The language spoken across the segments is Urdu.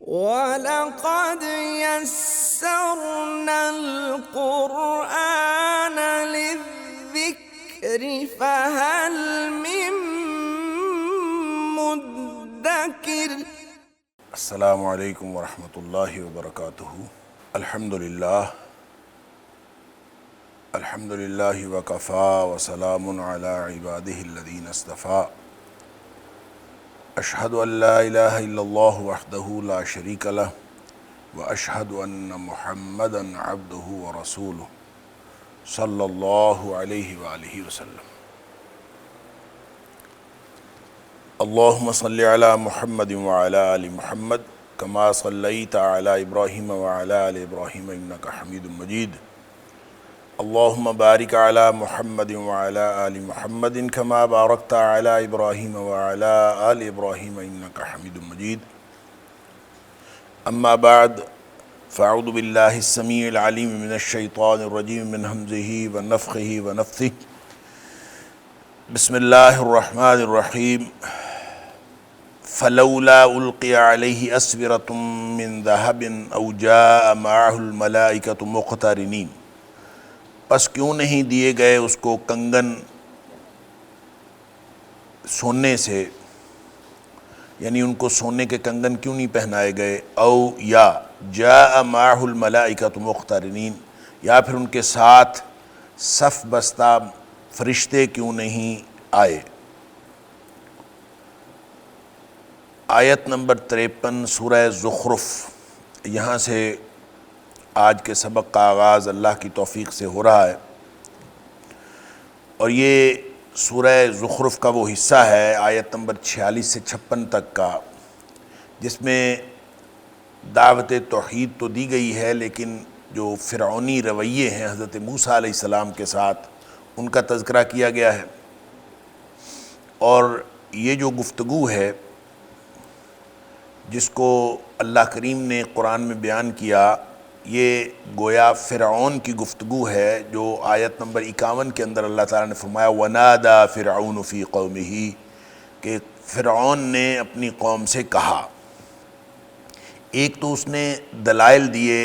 وَلَقَدْ يَسَّرْنَا الْقُرْآنَ لِلذِّكْرِ فَهَلْ مِن مُّدَّكِرٍ۔ السلام علیکم ورحمۃ اللہ وبرکاتہ۔ الحمد للہ وکفا وسلام علی عبادہ الذین اصطفیٰ۔ اشہد ان لا الہ الا اللہ وحدہ لا شریک لہ واشہد ان محمدا عبدہ ورسولہ صلی اللہ علیہ وآلہ وسلم۔ اللہم صلی علی محمد وعلی آل محمد کما صلیت علی ابراہیم وعلی آل ابراہیم انک حمید مجید۔ اللہم بارک علی محمد وعلی آل محمد کما بارکت علی ابراہیم وعلی آل ابراہیم انک حمید مجید۔ اما بعد فاعوذ باللہ السمیع العلیم من الشیطان الرجیم من ہمزہ ونفخہ ونفثہ۔ بسم اللہ الرحمن الرحیم۔ فلولا القی علیہ اسورۃ من ذہب او جاء معہ الملائکۃ مقترنین۔ پس کیوں نہیں دیے گئے اس کو کنگن سونے سے، یعنی ان کو سونے کے کنگن کیوں نہیں پہنائے گئے؟ او یا جاء معہ الملائکۃ مقترنین، یا پھر ان کے ساتھ صف بستہ فرشتے کیوں نہیں آئے؟ آیت نمبر 53 سورہ زخرف، یہاں سے آج کے سبق کا آغاز اللہ کی توفیق سے ہو رہا ہے، اور یہ سورہ زخرف کا وہ حصہ ہے آیت نمبر 46 سے 56 تک کا، جس میں دعوت توحید تو دی گئی ہے، لیکن جو فرعونی رویے ہیں حضرت موسیٰ علیہ السلام کے ساتھ، ان کا تذکرہ کیا گیا ہے۔ اور یہ جو گفتگو ہے جس کو اللہ کریم نے قرآن میں بیان کیا، یہ گویا فرعون کی گفتگو ہے، جو آیت نمبر 51 کے اندر اللہ تعالیٰ نے فرمایا وَنَادَى فِرْعَوْنُ فِي قَوْمِهِ، کہ فرعون نے اپنی قوم سے کہا۔ ایک تو اس نے دلائل دیے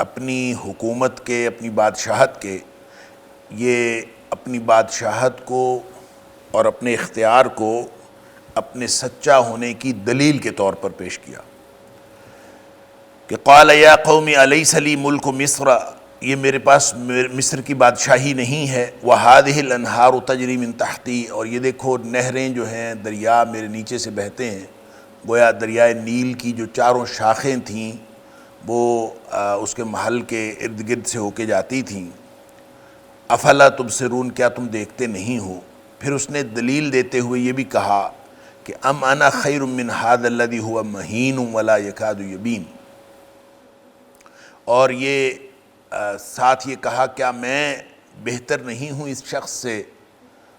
اپنی حکومت کے، اپنی بادشاہت کے، یہ اپنی بادشاہت کو اور اپنے اختیار کو اپنے سچا ہونے کی دلیل کے طور پر پیش کیا کہ قال یا قوم الیس لی ملک مصر، یہ میرے پاس مصر کی بادشاہی نہیں ہے، وہذہ الانہار تجری من تحتی، اور یہ دیکھو نہریں جو ہیں، دریا میرے نیچے سے بہتے ہیں۔ گویا دریائے نیل کی جو چاروں شاخیں تھیں وہ اس کے محل کے ارد گرد سے ہو کے جاتی تھیں۔ افلا تبصرون، کیا تم دیکھتے نہیں ہو؟ پھر اس نے دلیل دیتے ہوئے یہ بھی کہا کہ ام انا خیر من ھذا الذی ھو مہین ولا یکاد یبین، اور یہ ساتھ یہ کہا کیا میں بہتر نہیں ہوں اس شخص سے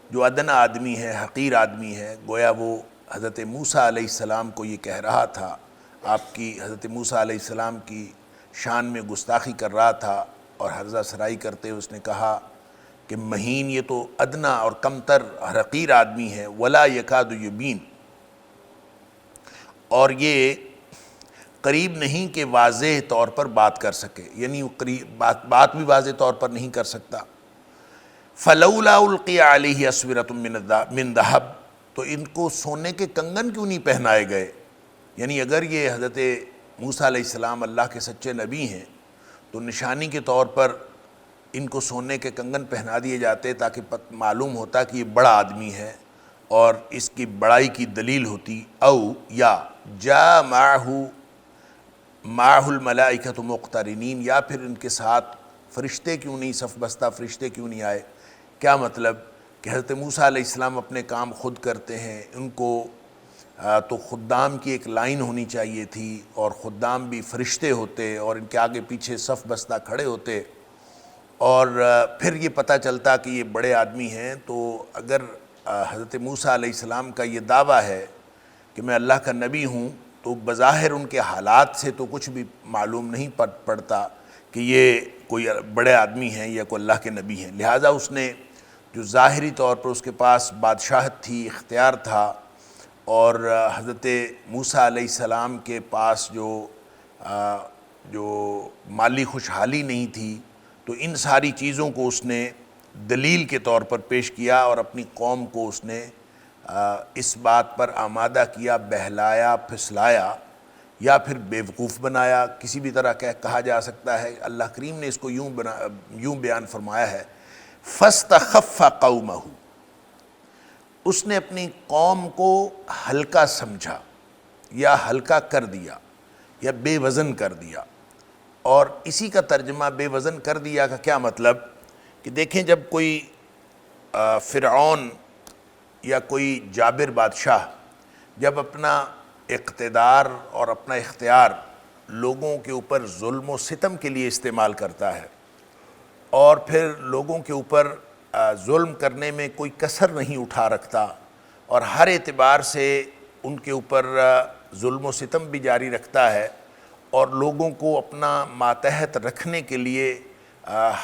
جو ادنا آدمی ہے، حقیر آدمی ہے۔ گویا وہ حضرت موسیٰ علیہ السلام کو یہ کہہ رہا تھا، آپ کی حضرت موسیٰ علیہ السلام کی شان میں گستاخی کر رہا تھا، اور ہرزہ سرائی کرتے ہوئے اس نے کہا کہ مہین، یہ تو ادنا اور کمتر حقیر آدمی ہے، ولا یکاد یبین، اور یہ قریب نہیں کہ واضح طور پر بات کر سکے، یعنی بات بھی واضح طور پر نہیں کر سکتا۔ فلولا القی علیہ اسورۃ من ذہب، تو ان کو سونے کے کنگن کیوں نہیں پہنائے گئے؟ یعنی اگر یہ حضرت موسیٰ علیہ السلام اللہ کے سچے نبی ہیں تو نشانی کے طور پر ان کو سونے کے کنگن پہنا دیے جاتے تاکہ معلوم ہوتا کہ یہ بڑا آدمی ہے اور اس کی بڑائی کی دلیل ہوتی۔ او یا جاء معہ الملائکۃ مقترنین، یا پھر ان کے ساتھ فرشتے کیوں نہیں، صف بستہ فرشتے کیوں نہیں آئے؟ کیا مطلب کہ حضرت موسیٰ علیہ السلام اپنے کام خود کرتے ہیں، ان کو تو خدام کی ایک لائن ہونی چاہیے تھی، اور خدام بھی فرشتے ہوتے اور ان کے آگے پیچھے صف بستہ کھڑے ہوتے، اور پھر یہ پتہ چلتا کہ یہ بڑے آدمی ہیں۔ تو اگر حضرت موسیٰ علیہ السلام کا یہ دعویٰ ہے کہ میں اللہ کا نبی ہوں، تو بظاہر ان کے حالات سے تو کچھ بھی معلوم نہیں پڑتا کہ یہ کوئی بڑے آدمی ہیں یا کوئی اللہ کے نبی ہیں۔ لہٰذا اس نے جو ظاہری طور پر اس کے پاس بادشاہت تھی، اختیار تھا، اور حضرت موسیٰ علیہ السلام کے پاس جو مالی خوشحالی نہیں تھی، تو ان ساری چیزوں کو اس نے دلیل کے طور پر پیش کیا اور اپنی قوم کو اس نے اس بات پر آمادہ کیا، بہلایا، پھسلایا یا پھر بیوقوف بنایا، کسی بھی طرح کہا جا سکتا ہے۔ اللہ کریم نے اس کو یوں بیان فرمایا ہے، فَاسْتَخَفَّ قَوْمَهُ، اس نے اپنی قوم کو ہلکا سمجھا یا ہلکا کر دیا یا بے وزن کر دیا۔ اور اسی کا ترجمہ بے وزن کر دیا کا کیا مطلب کہ دیکھیں، جب کوئی فرعون یا کوئی جابر بادشاہ جب اپنا اقتدار اور اپنا اختیار لوگوں کے اوپر ظلم و ستم کے لیے استعمال کرتا ہے اور پھر لوگوں کے اوپر ظلم کرنے میں کوئی کسر نہیں اٹھا رکھتا اور ہر اعتبار سے ان کے اوپر ظلم و ستم بھی جاری رکھتا ہے اور لوگوں کو اپنا ماتحت رکھنے کے لیے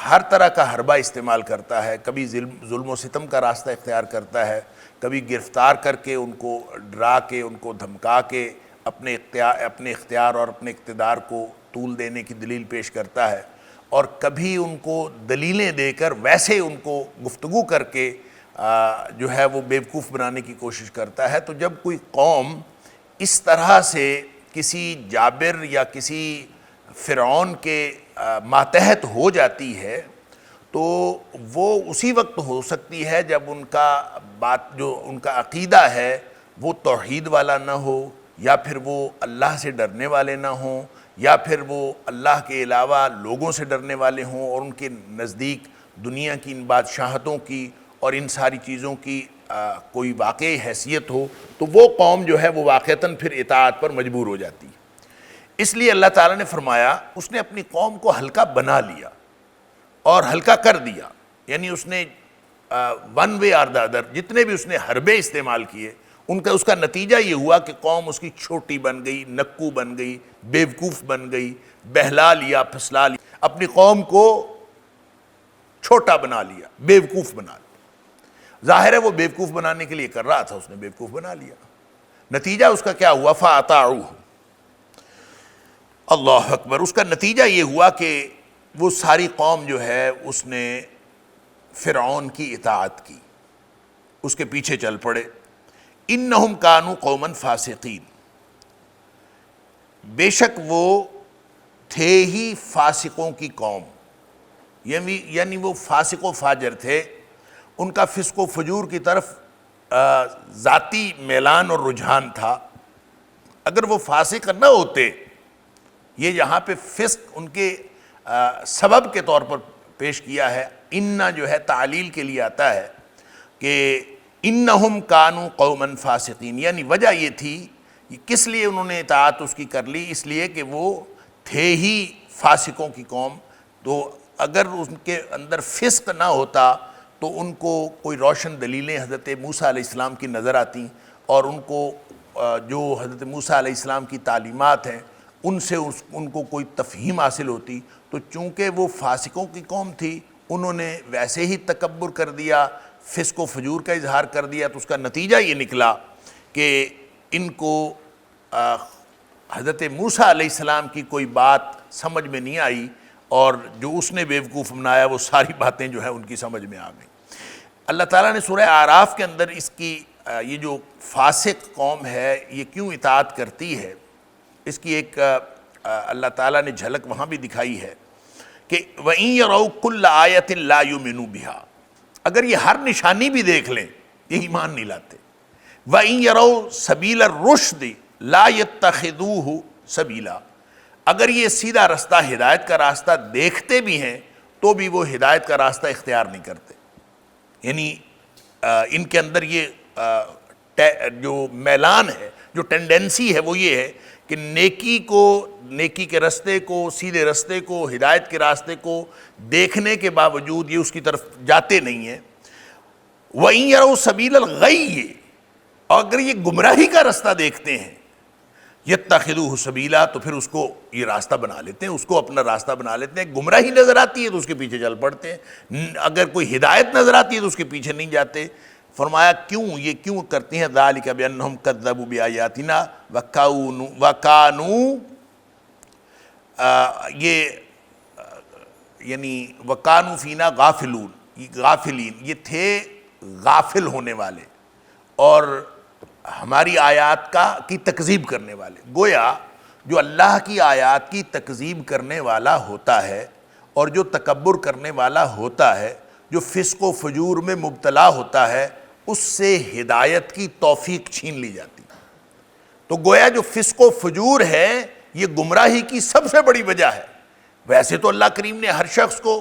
ہر طرح کا حربہ استعمال کرتا ہے، کبھی ظلم و ستم کا راستہ اختیار کرتا ہے، کبھی گرفتار کر کے ان کو ڈرا کے ان کو دھمکا کے اپنے اختیار اور اپنے اقتدار کو طول دینے کی دلیل پیش کرتا ہے، اور کبھی ان کو دلیلیں دے کر ویسے ان کو گفتگو کر کے جو ہے وہ بیوقوف بنانے کی کوشش کرتا ہے۔ تو جب کوئی قوم اس طرح سے کسی جابر یا کسی فرعون کے ماتحت ہو جاتی ہے تو وہ اسی وقت ہو سکتی ہے جب ان کا عقیدہ ہے وہ توحید والا نہ ہو، یا پھر وہ اللہ سے ڈرنے والے نہ ہوں، یا پھر وہ اللہ کے علاوہ لوگوں سے ڈرنے والے ہوں اور ان کے نزدیک دنیا کی ان بادشاہتوں کی اور ان ساری چیزوں کی کوئی واقعی حیثیت ہو، تو وہ قوم جو ہے وہ واقعتاً پھر اطاعت پر مجبور ہو جاتی ہے۔ اس لیے اللہ تعالیٰ نے فرمایا اس نے اپنی قوم کو ہلکا بنا لیا اور ہلکا کر دیا، یعنی اس نے one way or the other جتنے بھی اس نے حربے استعمال کیے اس کا نتیجہ یہ ہوا کہ قوم اس کی چھوٹی بن گئی، نکو بن گئی، بیوقوف بن گئی، بہلا لیا، پھسلا لیا، اپنی قوم کو چھوٹا بنا لیا، بیوقوف بنا لیا۔ ظاہر ہے وہ بیوقوف بنانے کے لیے کر رہا تھا، اس نے بیوقوف بنا لیا۔ نتیجہ اس کا کیا ہوا؟ فَأَطَاعُوهُ، اللہ اکبر۔ اس کا نتیجہ یہ ہوا کہ وہ ساری قوم جو ہے اس نے فرعون کی اطاعت کی، اس کے پیچھے چل پڑے۔ انہم کانوا قوما فاسقین، بے شک وہ تھے ہی فاسقوں کی قوم، یعنی وہ فاسق و فاجر تھے، ان کا فسق و فجور کی طرف ذاتی میلان اور رجحان تھا۔ اگر وہ فاسق نہ ہوتے، یہ یہاں پہ فسق ان کے سبب کے طور پر پیش کیا ہے، انہ جو ہے تعلیل کے لیے آتا ہے کہ انہم کانوا قوما فاسقین، یعنی وجہ یہ تھی کس لیے انہوں نے اطاعت اس کی کر لی، اس لیے کہ وہ تھے ہی فاسقوں کی قوم۔ تو اگر ان کے اندر فسق نہ ہوتا تو ان کو کوئی روشن دلیلیں حضرت موسیٰ علیہ السلام کی نظر آتی اور ان کو جو حضرت موسیٰ علیہ السلام کی تعلیمات ہیں ان سے ان کو کوئی تفہیم حاصل ہوتی۔ تو چونکہ وہ فاسقوں کی قوم تھی، انہوں نے ویسے ہی تکبر کر دیا، فسق و فجور کا اظہار کر دیا، تو اس کا نتیجہ یہ نکلا کہ ان کو حضرت موسیٰ علیہ السلام کی کوئی بات سمجھ میں نہیں آئی، اور جو اس نے بیوقوف بنایا وہ ساری باتیں جو ہیں ان کی سمجھ میں آ گئیں۔ اللہ تعالیٰ نے سورہ اعراف کے اندر اس کی یہ جو فاسق قوم ہے یہ کیوں اطاعت کرتی ہے، اس کی ایک اللہ تعالیٰ نے جھلک وہاں بھی دکھائی ہے کہ وَإِن يَرَوْا كُلَّ آيَةٍ لَا يُؤْمِنُوا بِهَا، اگر یہ ہر نشانی بھی دیکھ لیں یہ ایمان نہیں لاتے۔ وَإِن يَرَوْا سَبِيلَ الرُّشْدِ لَا يَتَّخِذُوهُ سَبِيلًا، اگر یہ سیدھا راستہ ہدایت کا راستہ دیکھتے بھی ہیں تو بھی وہ ہدایت کا راستہ اختیار نہیں کرتے، یعنی ان کے اندر یہ جو میلان ہے، جو ٹینڈنسی ہے وہ یہ ہے کہ نیکی کے راستے کو، سیدھے راستے کو، ہدایت کے راستے کو دیکھنے کے باوجود یہ اس کی طرف جاتے نہیں ہیں۔ وَإِن يَرَوْا سَبِيلَ الْغَيِّ، اور اگر یہ گمراہی کا راستہ دیکھتے ہیں، يَتَّخِذُوهُ سَبِيلًا، تو پھر اس کو یہ راستہ بنا لیتے ہیں، اس کو اپنا راستہ بنا لیتے ہیں۔ گمراہی نظر آتی ہے تو اس کے پیچھے چل پڑتے ہیں، اگر کوئی ہدایت نظر آتی ہے تو اس کے پیچھے نہیں جاتے۔ فرمایا کیوں، یہ کیوں کرتی ہیں؟ ذالک بانہم کذبوا بآیاتنا وکانوا یہ یعنی وکانوا فینا غافلین، یہ تھے غافل ہونے والے اور ہماری آیات کی تکذیب کرنے والے۔ گویا جو اللہ کی آیات کی تکذیب کرنے والا ہوتا ہے اور جو تکبر کرنے والا ہوتا ہے، جو فسق و فجور میں مبتلا ہوتا ہے، اس سے ہدایت کی توفیق چھین لی جاتی۔ تو گویا جو فسق و فجور ہے یہ گمراہی کی سب سے بڑی وجہ ہے۔ ویسے تو اللہ کریم نے ہر شخص کو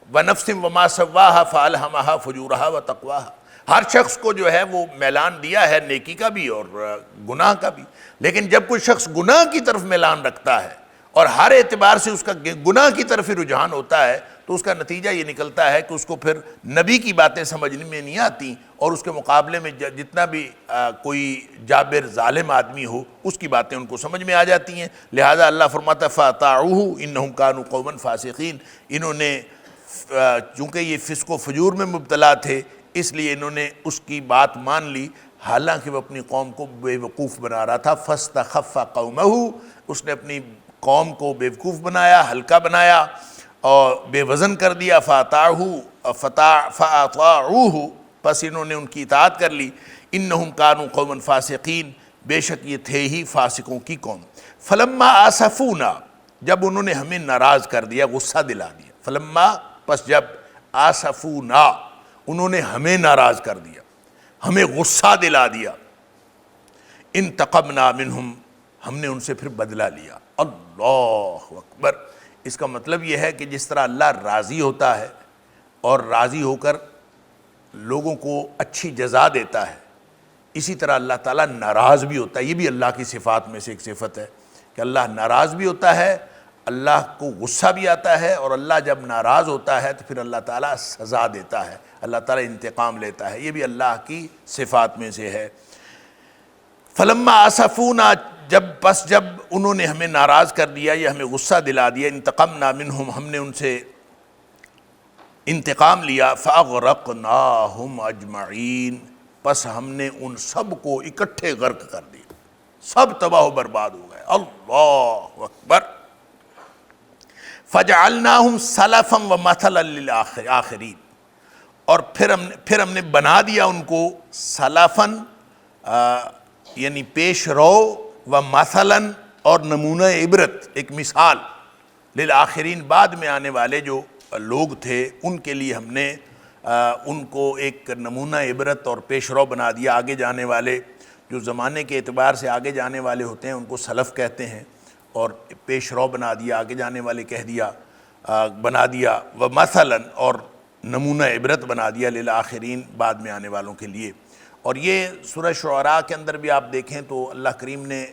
وَنَفْسٍ وَمَا سَوَّاهَا فَأَلْهَمَهَا فُجُورَهَا وَتَقْوَاهَا، ہر شخص کو جو ہے وہ میلان دیا ہے نیکی کا بھی اور گناہ کا بھی، لیکن جب کوئی شخص گناہ کی طرف میلان رکھتا ہے اور ہر اعتبار سے اس کا گناہ کی طرف ہی رجحان ہوتا ہے تو اس کا نتیجہ یہ نکلتا ہے کہ اس کو پھر نبی کی باتیں سمجھنے میں نہیں آتی اور اس کے مقابلے میں جتنا بھی کوئی جابر ظالم آدمی ہو اس کی باتیں ان کو سمجھ میں آ جاتی ہیں۔ لہذا اللہ فرماتا فَأَطَاعُوهُ إِنَّهُمْ كَانُوا قَوْمًا فَاسِقِينَ، انہوں نے چونکہ یہ فسق و فجور میں مبتلا تھے اس لیے انہوں نے اس کی بات مان لی، حالانکہ وہ اپنی قوم کو بے وقوف بنا رہا تھا۔ فَاسْتَخَفَّ قَوْمَهُ، اس نے اپنی قوم کو بے وقوف بنایا، ہلکا بنایا اور بے وزن کر دیا۔ فَأَطَاعُوهُ، پس انہوں نے ان کی اطاعت کر لی۔ إِنَّهُمْ كَانُوا قَوْمًا فَاسِقِينَ، بے شک یہ تھے ہی فاسقوں کی قوم۔ فَلَمَّا آسَفُونَا، جب انہوں نے ہمیں ناراض کر دیا، غصہ دلا دیا۔ فَلَمَّا، پس جب آسَفُونَا، انہوں نے ہمیں ناراض کر دیا، ہمیں غصہ دلا دیا۔ انتقمنا منہم، ہم نے ان سے پھر بدلہ لیا۔ اللہ اکبر! اس کا مطلب یہ ہے کہ جس طرح اللہ راضی ہوتا ہے اور راضی ہو کر لوگوں کو اچھی جزا دیتا ہے، اسی طرح اللہ تعالیٰ ناراض بھی ہوتا ہے۔ یہ بھی اللہ کی صفات میں سے ایک صفت ہے کہ اللہ ناراض بھی ہوتا ہے، اللہ کو غصہ بھی آتا ہے، اور اللہ جب ناراض ہوتا ہے تو پھر اللہ تعالیٰ سزا دیتا ہے، اللہ تعالیٰ انتقام لیتا ہے۔ یہ بھی اللہ کی صفات میں سے ہے۔ فلما آسفونا، جب انہوں نے ہمیں ناراض کر دیا یا ہمیں غصہ دلا دیا، انتقمنا منہم، ہم نے ان سے انتقام لیا۔ فاغرقناہم اجمعین، پس ہم نے ان سب کو اکٹھے غرق کر دیا، سب تباہ و برباد ہو گئے۔ اللہ اکبر! فجعلناہم سلفا ومثلا للآخرین، اور پھر ہم نے بنا دیا ان کو سلفاً یعنی پیش رو، و مثلاً اور نمونہ عبرت، ایک مثال، للآخرین بعد میں آنے والے جو لوگ تھے ان کے لیے ہم نے ان کو ایک نمونہ عبرت اور پیش رو بنا دیا۔ آگے جانے والے جو زمانے کے اعتبار سے آگے جانے والے ہوتے ہیں ان کو سلف کہتے ہیں، اور پیش رو بنا دیا، آگے جانے والے بنا دیا، و مثلاً اور نمونہ عبرت بنا دیا، للآخرین بعد میں آنے والوں کے لیے۔ اور یہ سورہ شعراء کے اندر بھی آپ دیکھیں تو اللہ کریم نے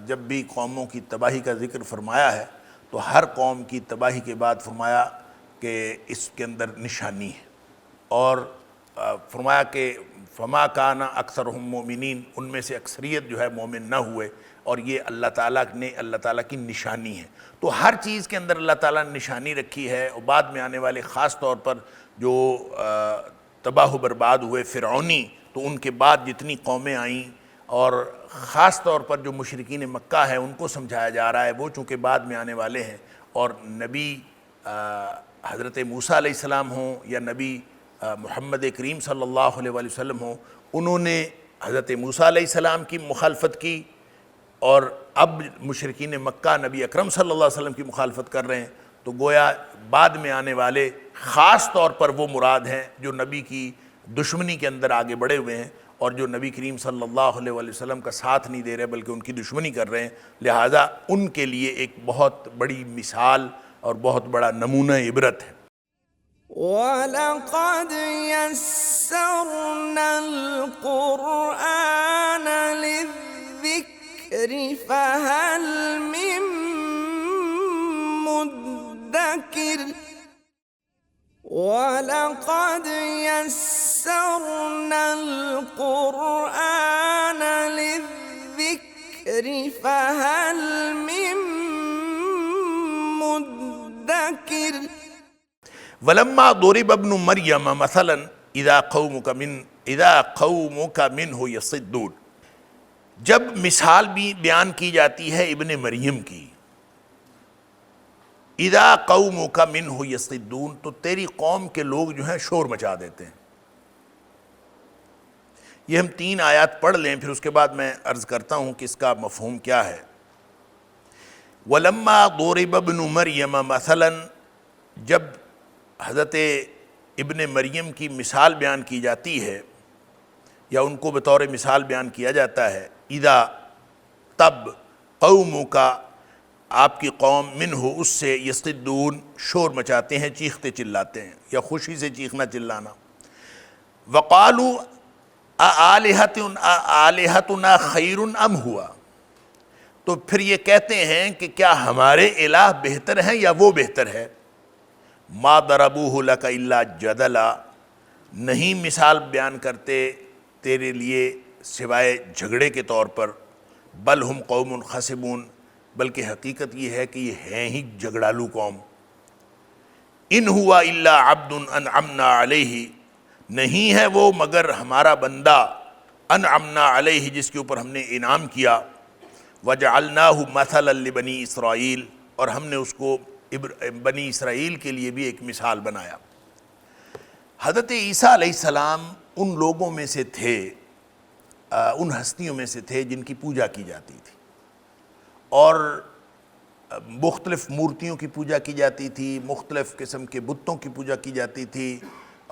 جب بھی قوموں کی تباہی کا ذکر فرمایا ہے تو ہر قوم کی تباہی کے بعد فرمایا کہ اس کے اندر نشانی ہے، اور فرمایا کہ فما کان اکثرہم مومنین، ان میں سے اکثریت جو ہے مومن نہ ہوئے، اور یہ اللہ تعالیٰ کی نشانی ہے۔ تو ہر چیز کے اندر اللہ تعالیٰ نے نشانی رکھی ہے، اور بعد میں آنے والے خاص طور پر جو تباہ و برباد ہوئے فرعونی، تو ان کے بعد جتنی قومیں آئیں، اور خاص طور پر جو مشرکین مکہ ہے ان کو سمجھایا جا رہا ہے، وہ چونکہ بعد میں آنے والے ہیں، اور نبی حضرت موسیٰ علیہ السلام ہوں یا نبی محمد کریم صلی اللہ علیہ وآلہ وسلم ہوں، انہوں نے حضرت موسیٰ علیہ السلام کی مخالفت کی، اور اب مشرکین مکہ نبی اکرم صلی اللہ علیہ وسلم کی مخالفت کر رہے ہیں۔ تو گویا بعد میں آنے والے خاص طور پر وہ مراد ہیں جو نبی کی دشمنی کے اندر آگے بڑھے ہوئے ہیں، اور جو نبی کریم صلی اللہ علیہ وآلہ وسلم کا ساتھ نہیں دے رہے بلکہ ان کی دشمنی کر رہے ہیں، لہٰذا ان کے لیے ایک بہت بڑی مثال اور بہت بڑا نمونہ عبرت ہے۔ وَلَقَدْ يَسَّرْنَا الْقُرْآنَ لِلذِّكْرِ فَهَلْ مِن مُّدَّكِرٍ وَلَقَدْ يَسَّرْنَا الْقُرْآنَ لِلذِّكْرِ فَهَلْ مِن مُّدَّكِرٍ وَلَمَّا ضُرِبَ ابْنُ مَرْيَمَ مَثَلًا إِذَا قَوْمُكَ اذا قومک منہ یصدون، جب مثال بھی بیان کی جاتی ہے ابن مریم کی، اذا قومک منہ یصدون، تو تیری قوم کے لوگ جو ہیں شور مچا دیتے ہیں۔ یہ ہم 3 آیات پڑھ لیں، پھر اس کے بعد میں عرض کرتا ہوں کہ اس کا مفہوم کیا ہے۔ وَلَمَّا ضُرِبَ ابْنُ مَرْيَمَ مَثَلًا، جب حضرت ابن مریم کی مثال بیان کی جاتی ہے یا ان کو بطور مثال بیان کیا جاتا ہے، اذا، تب، قومک، آپ کی قوم، منہ، اس سے، یصدون، شور مچاتے ہیں، چیختے چلاتے ہیں، یا خوشی سے چیخنا چلانا۔ وقالوا آلہتنا خیر ام ہوا، تو پھر یہ کہتے ہیں کہ کیا ہمارے الہ بہتر ہیں یا وہ بہتر ہے۔ ما ضربوہ لک الا جدلا، نہیں مثال بیان کرتے تیرے لیے سوائے جھگڑے کے طور پر، بل ہم قوم خصمون، بلکہ حقیقت یہ ہے کہ یہ ہیں ہی جھگڑالو قوم۔ ان ہوا الا عبد انعمنا علیہ، نہیں ہے وہ مگر ہمارا بندہ، انعمنا علیہ، جس کے اوپر ہم نے انعام کیا، وجعلناہ مثلا لبنی اسرائیل، اور ہم نے اس کو بنی اسرائیل کے لیے بھی ایک مثال بنایا۔ حضرت عیسیٰ علیہ السلام ان لوگوں میں سے تھے، ان ہستیوں میں سے تھے جن کی پوجا کی جاتی تھی، اور مختلف مورتیوں کی پوجا کی جاتی تھی، مختلف قسم کے بتوں کی پوجا کی جاتی تھی،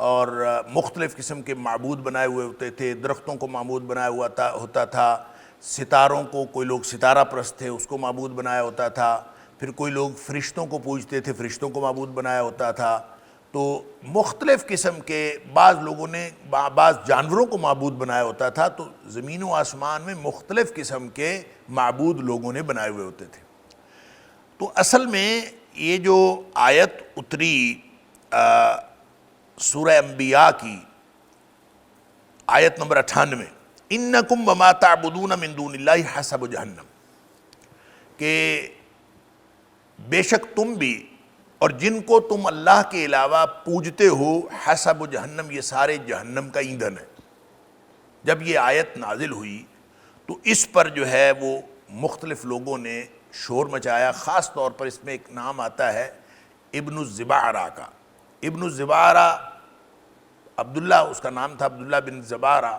اور مختلف قسم کے معبود بنائے ہوئے ہوتے تھے، درختوں کو معبود بنایا ہوا ہوتا تھا، ستاروں کو، کوئی لوگ ستارہ پرست تھے، اس کو معبود بنایا ہوتا تھا، پھر کوئی لوگ فرشتوں کو پوجتے تھے، فرشتوں کو معبود بنایا ہوتا تھا۔ تو مختلف قسم کے، بعض لوگوں نے بعض جانوروں کو معبود بنایا ہوتا تھا، تو زمین و آسمان میں مختلف قسم کے معبود لوگوں نے بنائے ہوئے ہوتے تھے۔ تو اصل میں یہ جو آیت اتری سورہ انبیاء کی آیت نمبر 98، انکم وما تعبدون من دون اللہ حسب جہنم، کہ بے شک تم بھی اور جن کو تم اللہ کے علاوہ پوجتے ہو، حسب جہنم، یہ سارے جہنم کا ایندھن ہے۔ جب یہ آیت نازل ہوئی تو اس پر جو ہے وہ مختلف لوگوں نے شور مچایا، خاص طور پر اس میں ایک نام آتا ہے ابن الزبارہ کا۔ ابن الزبارہ، عبداللہ اس کا نام تھا، عبداللہ بن زبارہ،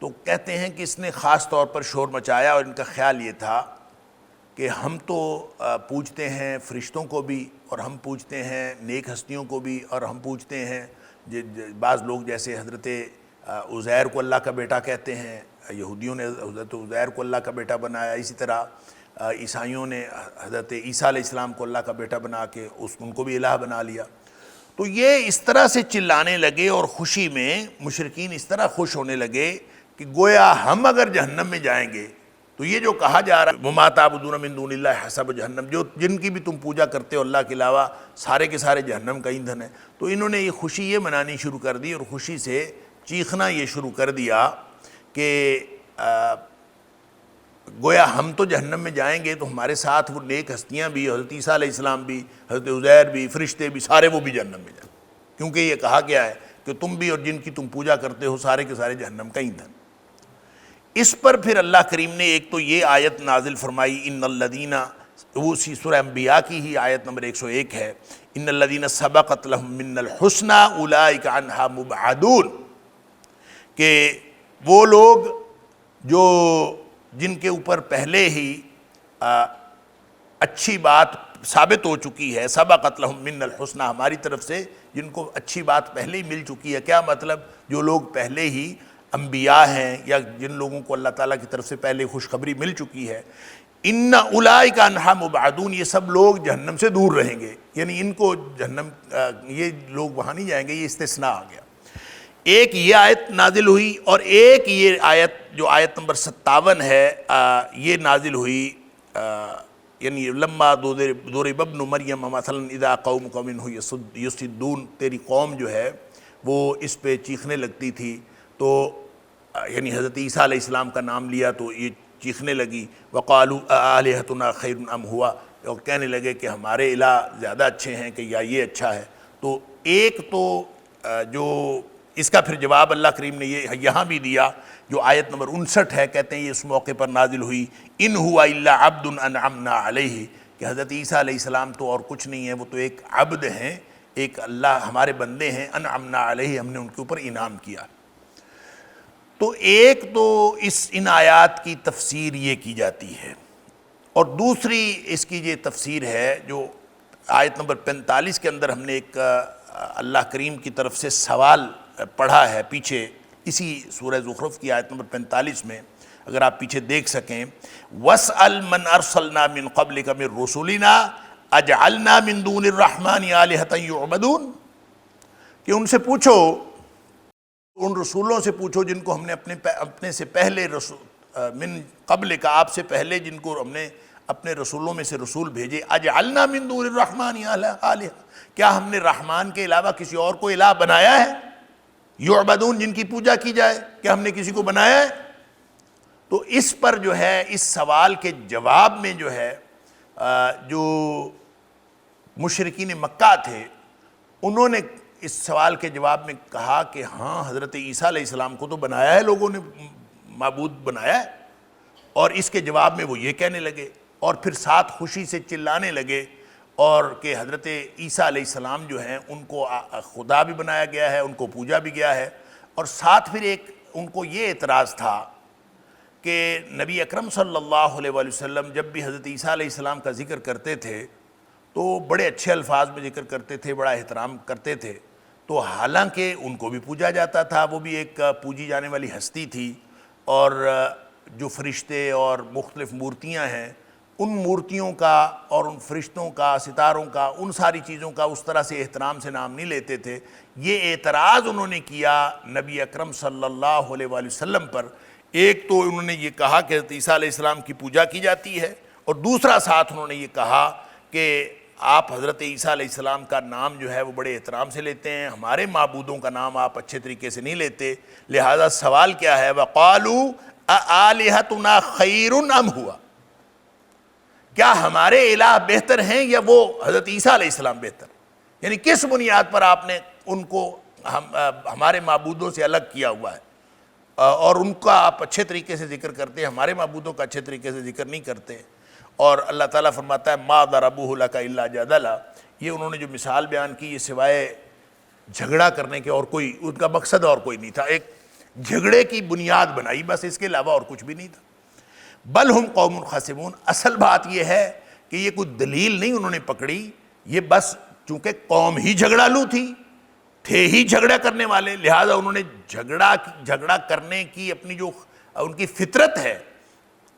تو کہتے ہیں کہ اس نے خاص طور پر شور مچایا، اور ان کا خیال یہ تھا کہ ہم تو پوجتے ہیں فرشتوں کو بھی، اور ہم پوجتے ہیں نیک ہستیوں کو بھی، اور ہم پوجتے ہیں بعض لوگ جیسے حضرت عزیر کو اللہ کا بیٹا کہتے ہیں، یہودیوں نے حضرت عزیر کو اللہ کا بیٹا بنایا، اسی طرح عیسائیوں نے حضرت عیسیٰ علیہ السلام کو اللہ کا بیٹا بنا کے ان کو بھی الہ بنا لیا۔ تو یہ اس طرح سے چلانے لگے، اور خوشی میں مشرکین اس طرح خوش ہونے لگے کہ گویا ہم اگر جہنم میں جائیں گے تو یہ جو کہا جا رہا ہے وما تعبدون من دون اللہ حسب جہنم، جو جن کی بھی تم پوجا کرتے ہو اللہ کے علاوہ، سارے کے سارے جہنم کا ایندھن ہے۔ تو انہوں نے یہ خوشی یہ منانی شروع کر دی، اور خوشی سے چیخنا یہ شروع کر دیا کہ گویا ہم تو جہنم میں جائیں گے تو ہمارے ساتھ وہ نیک ہستیاں بھی، حضرت عیسیٰ علیہ السلام بھی، حضرت عزیر بھی، فرشتے بھی، سارے وہ بھی جہنم میں جائیں، کیونکہ یہ کہا گیا ہے کہ تم بھی اور جن کی تم پوجا کرتے ہو سارے کے سارے جہنم کا ایندھن۔ اس پر پھر اللہ کریم نے ایک تو یہ آیت نازل فرمائی، ان الذین، وہ اسی سورہ انبیاء کی ہی آیت نمبر 101 ہے، ان الذین سبقت لهم من الحسنی اولئک عنہا مبعدون، کہ وہ لوگ جو جن کے اوپر پہلے ہی اچھی بات ثابت ہو چکی ہے، سبقت لهم من الحسنی، ہماری طرف سے جن کو اچھی بات پہلے ہی مل چکی ہے۔ کیا مطلب؟ جو لوگ پہلے ہی انبیاء ہیں، یا جن لوگوں کو اللہ تعالیٰ کی طرف سے پہلے خوشخبری مل چکی ہے، ان اولئک عنہا مبعدون، یہ سب لوگ جہنم سے دور رہیں گے، یعنی ان کو جہنم، یہ لوگ وہاں نہیں جائیں گے، یہ استثناء آ گیا۔ ایک یہ آیت نازل ہوئی، اور ایک یہ آیت جو آیت نمبر 57 ہے، یہ نازل ہوئی، یعنی لما ضرب ابن مریم مثلا اذا قومک منہ یصدون، تیری قوم جو ہے وہ اس پہ چیخنے لگتی تھی، تو یعنی حضرت عیسیٰ علیہ السلام کا نام لیا تو یہ چیخنے لگی، وقالوا آلہتنا خیر ام ہوا، اور کہنے لگے کہ ہمارے الہ زیادہ اچھے ہیں کہ یا یہ اچھا ہے۔ تو ایک تو جو اس کا پھر جواب اللہ کریم نے یہ یہاں بھی دیا جو آیت نمبر 59 ہے، کہتے ہیں یہ اس موقع پر نازل ہوئی، ان ہوا الا عبد انعمنا علیہ، کہ حضرت عیسیٰ علیہ السلام تو اور کچھ نہیں ہے، وہ تو ایک عبد ہیں، ایک اللہ ہمارے بندے ہیں، انعمنا علیہ، ہم نے ان کے اوپر انعام کیا۔ تو ایک تو ان آیات کی تفسیر یہ کی جاتی ہے، اور دوسری اس کی یہ تفسیر ہے جو آیت نمبر 45 کے اندر ہم نے ایک اللہ کریم کی طرف سے سوال پڑھا ہے پیچھے اسی سورہ زخرف کی آیت نمبر 45 میں، اگر آپ پیچھے دیکھ سکیں، وَاسْأَلْ مَنْ أَرْسَلْنَا مِنْ قَبْلِكَ مِنْ رُسُلِنَا أَجْعَلْنَا مِنْ دُونِ الرَّحْمَنِ آلِهَةً يُعْبَدُونَ، کہ ان سے پوچھو، ان رسولوں سے پوچھو جن کو ہم نے اپنے سے پہلے من قبل کا، آپ سے پہلے جن کو ہم نے اپنے رسولوں میں سے رسول بھیجے، اجعلنا من دون الرحمن آلہہ، کیا ہم نے رحمان کے علاوہ کسی اور کو الہ بنایا ہے، یعبدون، جن کی پوجا کی جائے، کیا ہم نے کسی کو بنایا ہے؟ تو اس پر جو ہے، اس سوال کے جواب میں جو ہے جو مشرکین مکہ تھے انہوں نے اس سوال کے جواب میں کہا کہ ہاں حضرت عیسیٰ علیہ السلام کو تو بنایا ہے، لوگوں نے معبود بنایا ہے، اور اس کے جواب میں وہ یہ کہنے لگے، اور پھر ساتھ خوشی سے چلانے لگے، اور کہ حضرت عیسیٰ علیہ السلام جو ہیں ان کو خدا بھی بنایا گیا ہے، ان کو پوجا بھی گیا ہے، اور ساتھ پھر ایک ان کو یہ اعتراض تھا کہ نبی اکرم صلی اللہ علیہ وآلہ وسلم جب بھی حضرت عیسیٰ علیہ السلام کا ذکر کرتے تھے تو بڑے اچھے الفاظ میں ذکر کرتے تھے، بڑا احترام کرتے تھے، تو حالانکہ ان کو بھی پوجا جاتا تھا، وہ بھی ایک پوجی جانے والی ہستی تھی، اور جو فرشتے اور مختلف مورتیاں ہیں ان مورتیوں کا اور ان فرشتوں کا، ستاروں کا، ان ساری چیزوں کا اس طرح سے احترام سے نام نہیں لیتے تھے۔ یہ اعتراض انہوں نے کیا نبی اکرم صلی اللہ علیہ وآلہ وسلم پر۔ ایک تو انہوں نے یہ کہا کہ حضرت عیسیٰ علیہ السلام کی پوجا کی جاتی ہے، اور دوسرا ساتھ انہوں نے یہ کہا کہ آپ حضرت عیسیٰ علیہ السلام کا نام جو ہے وہ بڑے احترام سے لیتے ہیں، ہمارے معبودوں کا نام آپ اچھے طریقے سے نہیں لیتے، لہذا سوال کیا ہے، وَقَالُوا أَآلِهَتُنَا خَيْرٌ أَمْ هُوَ، کیا ہمارے الہ بہتر ہیں یا وہ حضرت عیسیٰ علیہ السلام بہتر؟ یعنی کس بنیاد پر آپ نے ان کو ہمارے معبودوں سے الگ کیا ہوا ہے، اور ان کا آپ اچھے طریقے سے ذکر کرتے ہیں، ہمارے معبودوں کا اچھے طریقے سے ذکر نہیں کرتے۔ اور اللہ تعالیٰ فرماتا ہے مَا ضَرَبُوهُ لَكَ إِلَّا جَدَلًا، یہ انہوں نے جو مثال بیان کی یہ سوائے جھگڑا کرنے کے اور کوئی ان کا مقصد اور کوئی نہیں تھا، ایک جھگڑے کی بنیاد بنائی بس، اس کے علاوہ اور کچھ بھی نہیں تھا۔ بل ہم قوم خاسمون، اصل بات یہ ہے کہ یہ کوئی دلیل نہیں انہوں نے پکڑی، یہ بس چونکہ قوم ہی جھگڑالو تھے ہی جھگڑا کرنے والے، لہذا انہوں نے جھگڑا کرنے کی اپنی جو ان کی فطرت ہے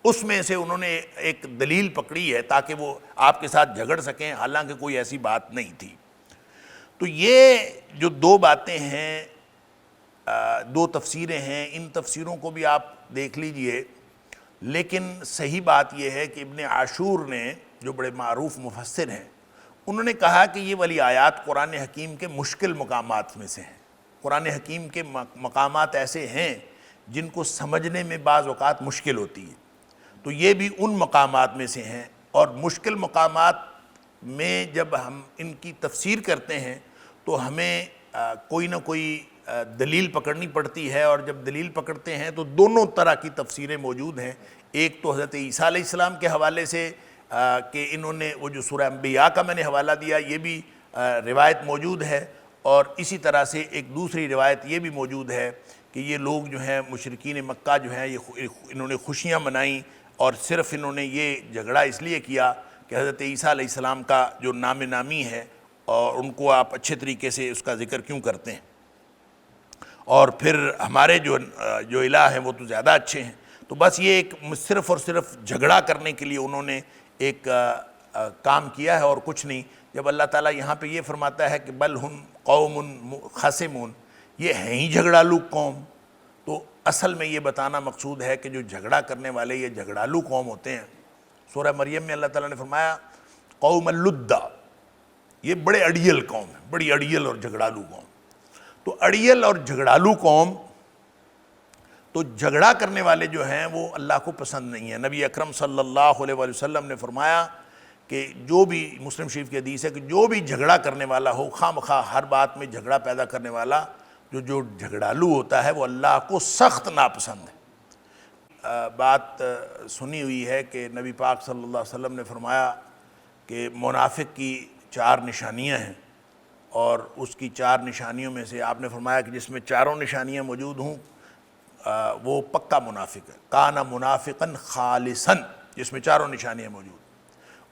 اس میں سے انہوں نے ایک دلیل پکڑی ہے تاکہ وہ آپ کے ساتھ جھگڑ سکیں، حالانکہ کوئی ایسی بات نہیں تھی۔ تو یہ جو دو باتیں ہیں، دو تفسیریں ہیں، ان تفسیروں کو بھی آپ دیکھ لیجئے، لیکن صحیح بات یہ ہے کہ ابن عاشور نے جو بڑے معروف مفسر ہیں انہوں نے کہا کہ یہ والی آیات قرآن حکیم کے مشکل مقامات میں سے ہیں۔ قرآن حکیم کے مقامات ایسے ہیں جن کو سمجھنے میں بعض اوقات مشکل ہوتی ہے، تو یہ بھی ان مقامات میں سے ہیں، اور مشکل مقامات میں جب ہم ان کی تفسیر کرتے ہیں تو ہمیں کوئی نہ کوئی دلیل پکڑنی پڑتی ہے، اور جب دلیل پکڑتے ہیں تو دونوں طرح کی تفسیریں موجود ہیں۔ ایک تو حضرت عیسیٰ علیہ السلام کے حوالے سے کہ انہوں نے وہ جو سورہ انبیاء کا میں نے حوالہ دیا یہ بھی روایت موجود ہے، اور اسی طرح سے ایک دوسری روایت یہ بھی موجود ہے کہ یہ لوگ جو ہیں مشرکین مکہ جو ہیں انہوں نے خوشیاں منائیں، اور صرف انہوں نے یہ جھگڑا اس لیے کیا کہ حضرت عیسیٰ علیہ السلام کا جو نام نامی ہے اور ان کو آپ اچھے طریقے سے اس کا ذکر کیوں کرتے ہیں، اور پھر ہمارے جو الہ ہیں وہ تو زیادہ اچھے ہیں۔ تو بس یہ ایک صرف اور صرف جھگڑا کرنے کے لیے انہوں نے ایک کام کیا ہے اور کچھ نہیں۔ جب اللہ تعالیٰ یہاں پہ یہ فرماتا ہے کہ بل ہم قوم خاسمون، یہ ہیں ہی جھگڑالو قوم، تو اصل میں یہ بتانا مقصود ہے کہ جو جھگڑا کرنے والے یہ جھگڑالو قوم ہوتے ہیں۔ سورہ مریم میں اللہ تعالیٰ نے فرمایا قوم اللدہ، یہ بڑے اڑیل قوم ہے، بڑی اڑیل اور جھگڑالو قوم۔ تو اڑیل اور جھگڑالو قوم، تو جھگڑا کرنے والے جو ہیں وہ اللہ کو پسند نہیں ہیں۔ نبی اکرم صلی اللہ علیہ وآلہ وسلم نے فرمایا کہ جو بھی، مسلم شریف کی حدیث ہے کہ جو بھی جھگڑا کرنے والا ہو، خواہ مخواہ ہر بات میں جھگڑا پیدا کرنے والا، جو جھگڑالو ہوتا ہے وہ اللہ کو سخت ناپسند ہے۔ بات سنی ہوئی ہے کہ نبی پاک صلی اللہ علیہ وسلم نے فرمایا کہ منافق کی 4 نشانیاں ہیں، اور اس کی 4 نشانیوں میں سے آپ نے فرمایا کہ جس میں چاروں نشانیاں موجود ہوں وہ پکا منافق ہے۔ کان منافقاً خالصاً، جس میں چاروں نشانیاں موجود،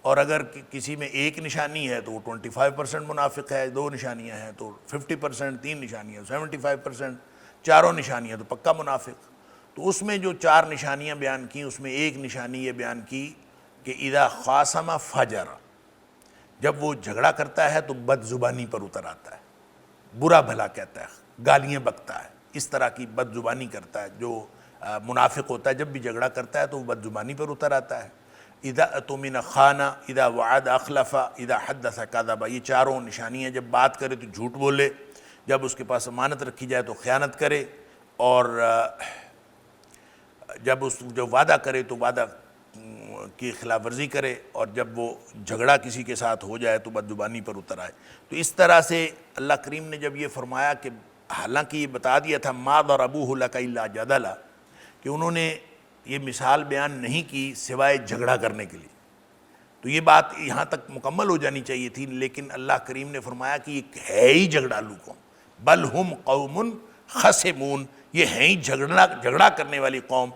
اور اگر کسی میں ایک نشانی ہے تو وہ 25% منافق ہے، 2 نشانیاں ہیں تو 50%، 3 نشانیاں 75%، چاروں نشانیاں تو پکا منافق۔ تو اس میں جو 4 نشانیاں بیان کی، اس میں ایک نشانی یہ بیان کی کہ اذا خاصم فجر، جب وہ جھگڑا کرتا ہے تو بد زبانی پر اتر آتا ہے، برا بھلا کہتا ہے، گالیاں بکتا ہے، اس طرح کی بد زبانی کرتا ہے۔ جو منافق ہوتا ہے جب بھی جھگڑا کرتا ہے تو وہ بد زبانی پر اتر آتا ہے۔ اذا اؤتمن خان، اذا وعد اخلف، اذا حدث کذب، یہ چاروں نشانیاں، جب بات کرے تو جھوٹ بولے، جب اس کے پاس امانت رکھی جائے تو خیانت کرے، اور جب جو وعدہ کرے تو وعدہ کی خلاف ورزی کرے، اور جب وہ جھگڑا کسی کے ساتھ ہو جائے تو بد زبانی پر اتر آئے۔ تو اس طرح سے اللہ کریم نے جب یہ فرمایا کہ حالانکہ یہ بتا دیا تھا ما ضربوہ لک الا جدلا، کہ انہوں نے یہ مثال بیان نہیں کی سوائے جھگڑا کرنے کے لیے، تو یہ بات یہاں تک مکمل ہو جانی چاہیے تھی، لیکن اللہ کریم نے فرمایا کہ یہ ہے ہی جھگڑالو قوم، بل ہم قوم خصمون، یہ ہیں ہی جھگڑا کرنے والی قوم،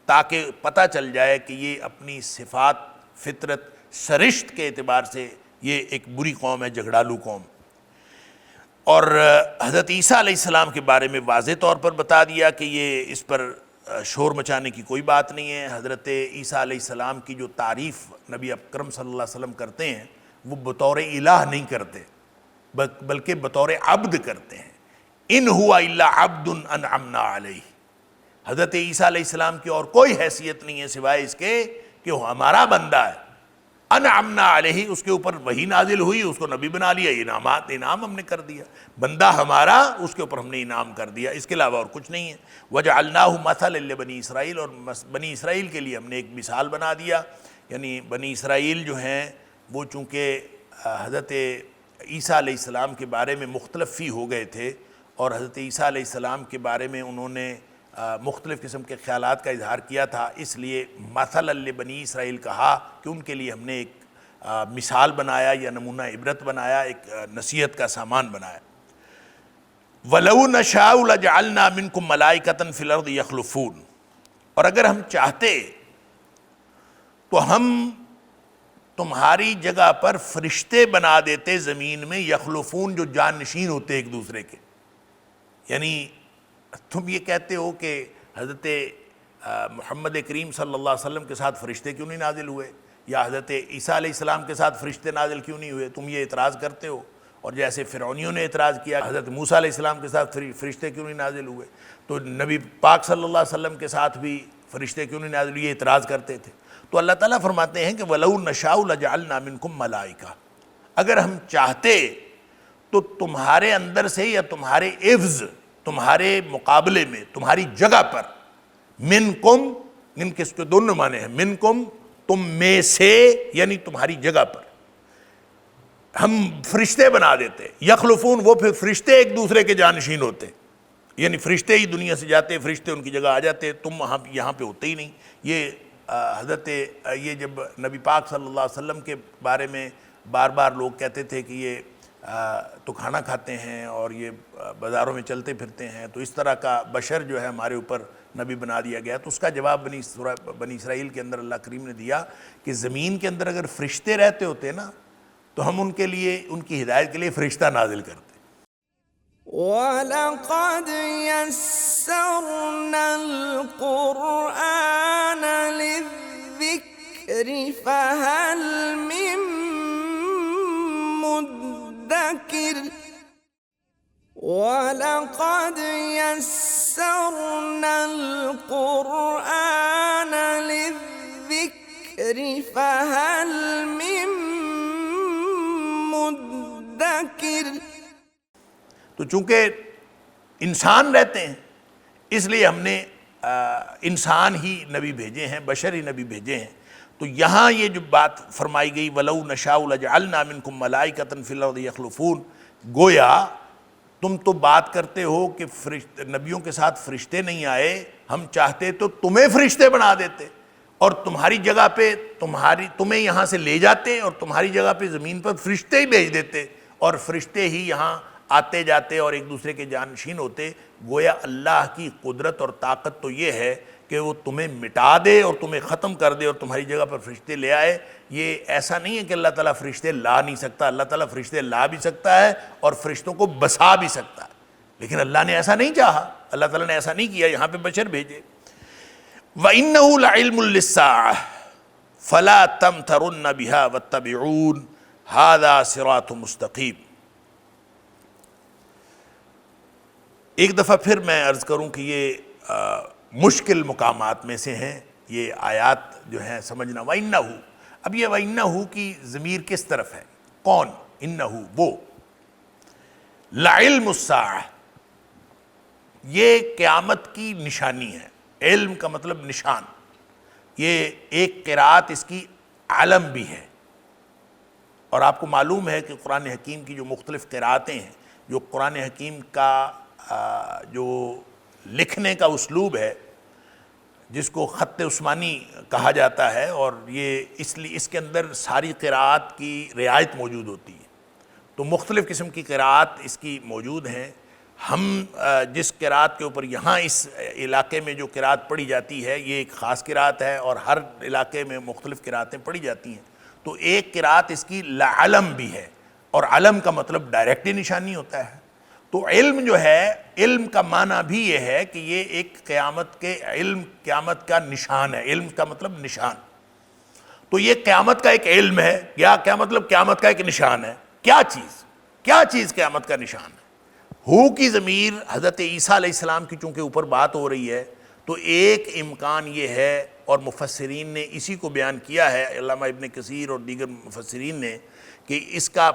تاکہ پتہ چل جائے کہ یہ اپنی صفات، فطرت، سرشت کے اعتبار سے یہ ایک بری قوم ہے، جھگڑالو قوم۔ اور حضرت عیسیٰ علیہ السلام کے بارے میں واضح طور پر بتا دیا کہ یہ اس پر شور مچانے کی کوئی بات نہیں ہے۔ حضرت عیسیٰ علیہ السلام کی جو تعریف نبی اکرم صلی اللہ علیہ وسلم کرتے ہیں وہ بطور الہ نہیں کرتے، بلکہ بطور عبد کرتے ہیں۔ ان ہوا الا عبد انعمنا علیہ، حضرت عیسیٰ علیہ السلام کی اور کوئی حیثیت نہیں ہے سوائے اس کے کہ وہ ہمارا بندہ ہے۔ انعمنا علیہ، اس کے اوپر وحی نازل ہوئی، اس کو نبی بنا لیا، انعام ہم نے کر دیا، بندہ ہمارا، اس کے اوپر ہم نے انعام کر دیا، اس کے علاوہ اور کچھ نہیں ہے۔ وجعلناہ مثلا لبنی اسرائیل، اور بنی اسرائیل کے لیے ہم نے ایک مثال بنا دیا، یعنی بنی اسرائیل جو ہیں وہ چونکہ حضرت عیسیٰ علیہ السلام کے بارے میں مختلف فی ہو گئے تھے، اور حضرت عیسیٰ علیہ السلام کے بارے میں انہوں نے مختلف قسم کے خیالات کا اظہار کیا تھا، اس لیے مثلا لبنی اسرائیل کہا کہ ان کے لیے ہم نے ایک مثال بنایا یا نمونہ عبرت بنایا، ایک نصیحت کا سامان بنایا۔ وَلَوْ نَشَاءُ لَجَعَلْنَا مِنْكُمْ مَلَائِكَةً فِي الْأَرْضِ يَخْلُفُونَ، اور اگر ہم چاہتے تو ہم تمہاری جگہ پر فرشتے بنا دیتے زمین میں، یخلفون، جو جانشین ہوتے ایک دوسرے کے۔ یعنی تم یہ کہتے ہو کہ حضرت محمد کریم صلی اللہ علیہ وسلم کے ساتھ فرشتے کیوں نہیں نازل ہوئے، یا حضرت عیسیٰ علیہ السلام کے ساتھ فرشتے نازل کیوں نہیں ہوئے، تم یہ اعتراض کرتے ہو، اور جیسے فرعونیوں نے اعتراض کیا حضرت موسیٰ علیہ السلام کے ساتھ فرشتے کیوں نہیں نازل ہوئے، تو نبی پاک صلی اللہ علیہ وسلم کے ساتھ بھی فرشتے کیوں نہیں نازل ہوئے، یہ اعتراض کرتے تھے۔ تو اللہ تعالیٰ فرماتے ہیں کہ وَلَوْ نَشَاءُ لَجَعَلْنَا مِنْكُمْ مَلَائِكَةً، اگر ہم چاہتے تو تمہارے اندر سے یا تمہارے عوض، تمہارے مقابلے میں، تمہاری جگہ پر، منکم، من کس کے دونوں معنی ہیں، منکم تم میں سے، یعنی تمہاری جگہ پر ہم فرشتے بنا دیتے، یخلفون، وہ پھر فرشتے ایک دوسرے کے جانشین ہوتے، یعنی فرشتے ہی دنیا سے جاتے، فرشتے ان کی جگہ آ جاتے، تم یہاں پہ ہوتے ہی نہیں۔ یہ حضرت یہ جب نبی پاک صلی اللہ علیہ وسلم کے بارے میں بار بار لوگ کہتے تھے کہ یہ تو کھانا کھاتے ہیں اور یہ بازاروں میں چلتے پھرتے ہیں، تو اس طرح کا بشر جو ہے ہمارے اوپر نبی بنا دیا گیا، تو اس کا جواب بنی اسرائیل کے اندر اللہ کریم نے دیا کہ زمین کے اندر اگر فرشتے رہتے ہوتے نا تو ہم ان کے لیے، ان کی ہدایت کے لیے فرشتہ نازل کرتے۔ وَلَقَدْ يَسَّرْنَا الْقُرْآنَ لِلذِّكْرِ فَهَلْ مِن مُدَّكِرٍ وَلَقَدْ يَسَّرْنَا الْقُرْآنَ لِلذِّكْرِ فَهَلْ مِن مُدَّكِرٍ۔ تو چونکہ انسان رہتے ہیں اس لیے ہم نے انسان ہی نبی بھیجے ہیں، بشر ہی نبی بھیجے ہیں۔ تو یہاں یہ جو بات فرمائی گئی وَلَوْ نَشَاءُ لَجَعَلْنَا مِنْكُمْ مَلَائِكَةً فِي الْأَرْضِ يَخْلُفُونَ، گویا تم تو بات کرتے ہو کہ نبیوں کے ساتھ فرشتے نہیں آئے، ہم چاہتے تو تمہیں فرشتے بنا دیتے اور تمہاری جگہ پہ تمہیں یہاں سے لے جاتے اور تمہاری جگہ پہ زمین پر فرشتے ہی بھیج دیتے اور فرشتے ہی یہاں آتے جاتے اور ایک دوسرے کے جانشین ہوتے۔ گویا اللہ کی قدرت اور طاقت تو یہ ہے کہ وہ تمہیں مٹا دے اور تمہیں ختم کر دے اور تمہاری جگہ پر فرشتے لے آئے۔ یہ ایسا نہیں ہے کہ اللہ تعالیٰ فرشتے لا نہیں سکتا، اللہ تعالیٰ فرشتے لا بھی سکتا ہے اور فرشتوں کو بسا بھی سکتا ہے، لیکن اللہ نے ایسا نہیں چاہا، اللہ تعالیٰ نے ایسا نہیں کیا، یہاں پہ بشر بھیجے۔ وَإِنَّهُ لَعِلْمٌ لِلسَّاعَةِ فَلَا تَمْتَرُنَّ بِهَا وَاتَّبِعُونِ هَذَا صِرَاطٌ مُسْتَقِيمٌ۔ ایک دفعہ پھر میں عرض کروں کہ یہ مشکل مقامات میں سے ہیں، یہ آیات جو ہیں سمجھنا۔ وَإِنَّهُ، اب یہ وَإِنَّهُ کی ضمیر کس طرف ہے؟ کون؟ انہو، وہ۔ لَعِلْمُ السَّاعَةِ، یہ قیامت کی نشانی ہے۔ علم کا مطلب نشان، یہ ایک قرات اس کی علم بھی ہے، اور آپ کو معلوم ہے کہ قرآن حکیم کی جو مختلف قراتیں ہیں، جو قرآن حکیم کا جو لکھنے کا اسلوب ہے جس کو خط عثمانی کہا جاتا ہے، اور یہ اس کے اندر ساری قرات کی رعایت موجود ہوتی ہے، تو مختلف قسم کی قرات اس کی موجود ہیں۔ ہم جس قرات کے اوپر یہاں اس علاقے میں جو قرات پڑھی جاتی ہے یہ ایک خاص قرات ہے، اور ہر علاقے میں مختلف قراتیں پڑھی جاتی ہیں، تو ایک قرات اس کی لعلم بھی ہے، اور علم کا مطلب ڈائریکٹلی نشانی ہوتا ہے۔ تو علم جو ہے، علم کا معنی بھی یہ ہے کہ یہ ایک قیامت کا نشان ہے۔ علم کا مطلب نشان، تو یہ قیامت کا ایک علم ہے، یا کیا مطلب قیامت کا ایک نشان ہے؟ کیا چیز قیامت کا نشان ہے؟ ہو کی ضمیر حضرت عیسیٰ علیہ السلام کی چونکہ اوپر بات ہو رہی ہے، تو ایک امکان یہ ہے، اور مفسرین نے اسی کو بیان کیا ہے، علامہ ابن کثیر اور دیگر مفسرین نے، کہ اس کا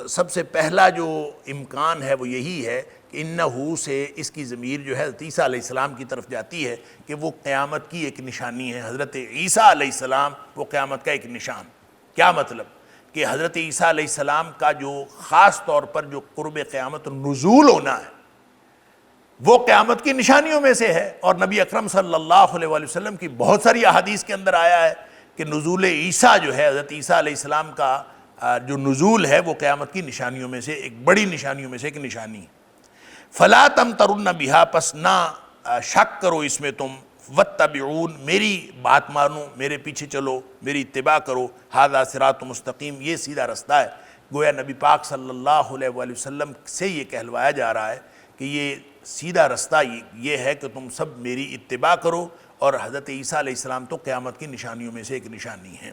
سب سے پہلا جو امکان ہے وہ یہی ہے کہ انہو سے اس کی ضمیر جو ہے حضرت عیسیٰ علیہ السلام کی طرف جاتی ہے، کہ وہ قیامت کی ایک نشانی ہے۔ حضرت عیسیٰ علیہ السلام وہ قیامت کا ایک نشان۔ کیا مطلب؟ کہ حضرت عیسیٰ علیہ السلام کا جو خاص طور پر جو قرب قیامت نزول ہونا ہے وہ قیامت کی نشانیوں میں سے ہے، اور نبی اکرم صلی اللہ علیہ وآلہ وسلم کی بہت ساری احادیث کے اندر آیا ہے کہ نزول عیسیٰ جو ہے، حضرت عیسیٰ علیہ السلام کا جو نزول ہے وہ قیامت کی نشانیوں میں سے ایک بڑی نشانیوں میں سے ایک نشانی ہے۔ فَلَا تَمْتَرُنَّ بِهَا، پس نہ شک کرو اس میں تم، وَاتَّبِعُونَ، میری بات مانو، میرے پیچھے چلو، میری اتباع کرو، هَذَا صِرَاطٌ مستقیم، یہ سیدھا رستہ ہے۔ گویا نبی پاک صلی اللہ علیہ وآلہ وسلم سے یہ کہلوایا جا رہا ہے کہ یہ سیدھا رستہ یہ ہے کہ تم سب میری اتباع کرو، اور حضرت عیسیٰ علیہ السلام تو قیامت کی نشانیوں میں سے ایک نشانی ہیں۔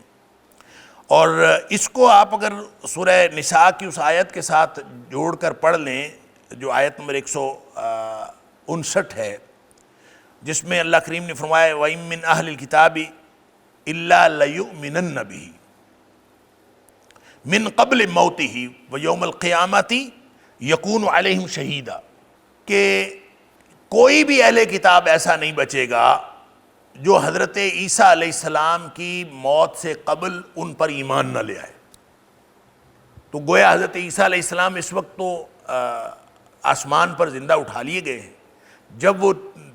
اور اس کو آپ اگر سورہ نساء کی اس آیت کے ساتھ جوڑ کر پڑھ لیں، جو آیت نمبر 159 ہے، جس میں اللہ کریم نے فرمایا وَإِن مِّنْ أَهْلِ الْكِتَابِ إِلَّا لَيُؤْمِنَنَّ بِهِ مِنْ قَبْلِ مَوْتِهِ وَيَوْمَ الْقِيَامَةِ يَكُونُ عَلَيْهِمْ شَهِيدًا، کہ کوئی بھی اہل کتاب ایسا نہیں بچے گا جو حضرت عیسیٰ علیہ السلام کی موت سے قبل ان پر ایمان نہ لے آئے۔ تو گویا حضرت عیسیٰ علیہ السلام اس وقت تو آسمان پر زندہ اٹھا لیے گئے ہیں، جب وہ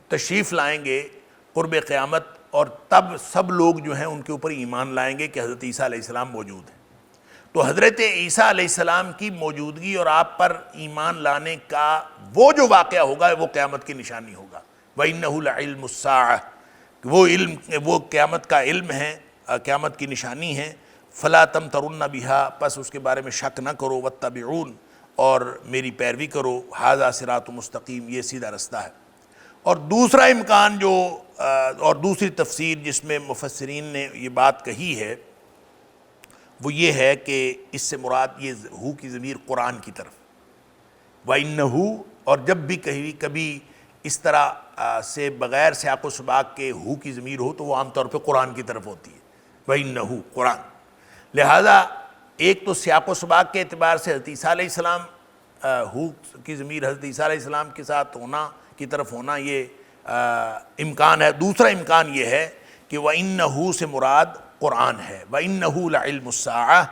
تشریف لائیں گے قرب قیامت، اور تب سب لوگ جو ہیں ان کے اوپر ایمان لائیں گے کہ حضرت عیسیٰ علیہ السلام موجود ہیں۔ تو حضرت عیسیٰ علیہ السلام کی موجودگی اور آپ پر ایمان لانے کا وہ جو واقعہ ہوگا وہ قیامت کی نشانی ہوگا۔ وَإِنَّهُ لَعِلْمُ السَّاعَةِ، وہ قیامت کا علم ہے، قیامت کی نشانی ہے۔ فَلَا تَمْتَرُنَّ بِهَا، پس اس کے بارے میں شک نہ کرو، وَاتَّبِعُونَ، اور میری پیروی کرو، هَذَا صِرَاطٌ مستقیم، یہ سیدھا رستہ ہے۔ اور دوسرا امکان اور دوسری تفسیر جس میں مفسرین نے یہ بات کہی ہے وہ یہ ہے کہ اس سے مراد یہ ہو کی ضمیر قرآن کی طرف، وَإِنَّهُ، اور جب بھی کبھی اس طرح سے بغیر سیاق و سباق کے ہو کی ضمیر ہو تو وہ عام طور پہ قرآن کی طرف ہوتی ہے، وَإِنَّهُ، قرآن۔ لہذا ایک تو سیاق و سباق کے اعتبار سے حضرت عیسیٰ علیہ السلام، ہو کی ضمیر حضرت عیسیٰ علیہ السلام کے ساتھ ہونا، کی طرف ہونا، یہ امکان ہے۔ دوسرا امکان یہ ہے کہ وَإِنَّهُ سے مراد قرآن ہے، وَإِنَّهُ لَعِلْمُ السَّاعَةِ،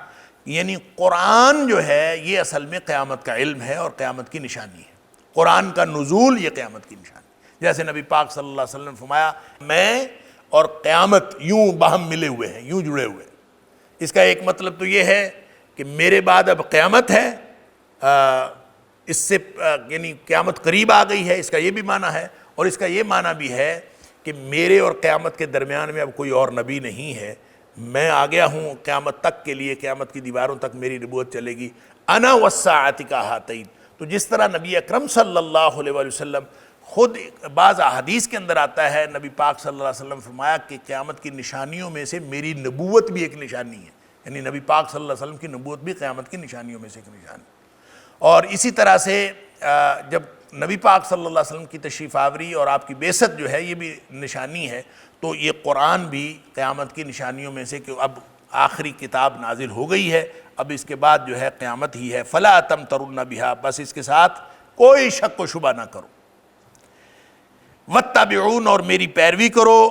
یعنی قرآن جو ہے یہ اصل میں قیامت کا علم ہے اور قیامت کی نشانی ہے۔ قرآن کا نزول یہ قیامت کی نشانی. جیسے نبی پاک صلی اللہ علیہ وسلم نے فرمایا میں اور قیامت یوں باہم ملے ہوئے ہیں, یوں جڑے ہوئے ہیں. اس کا ایک مطلب تو یہ ہے کہ میرے بعد اب قیامت ہے, اس سے یعنی قیامت قریب آ گئی ہے, اس کا یہ بھی معنی ہے. اور اس کا یہ معنی بھی ہے کہ میرے اور قیامت کے درمیان میں اب کوئی اور نبی نہیں ہے, میں آ گیا ہوں قیامت تک کے لیے, قیامت کی دیواروں تک میری نبوت چلے گی. انا والساعۃ کہاتین. تو جس طرح نبی اکرم صلی اللہ علیہ وآلہ وسلم خود بعض احادیث کے اندر آتا ہے, نبی پاک صلی اللہ علیہ وسلم فرمایا کہ قیامت کی نشانیوں میں سے میری نبوت بھی ایک نشانی ہے, یعنی نبی پاک صلی اللہ علیہ وسلم کی نبوت بھی قیامت کی نشانیوں میں سے ایک نشانی. اور اسی طرح سے جب نبی پاک صلی اللہ علیہ وسلم کی تشریف آوری اور آپ کی بعثت جو ہے یہ بھی نشانی ہے, تو یہ قرآن بھی قیامت کی نشانیوں میں سے, کہ اب آخری کتاب نازل ہو گئی ہے, اب اس کے بعد جو ہے قیامت ہی ہے. فلا تمترن بہا, بس اس کے ساتھ کوئی شک و شبہ نہ کرو. واتبعون, اور میری پیروی کرو.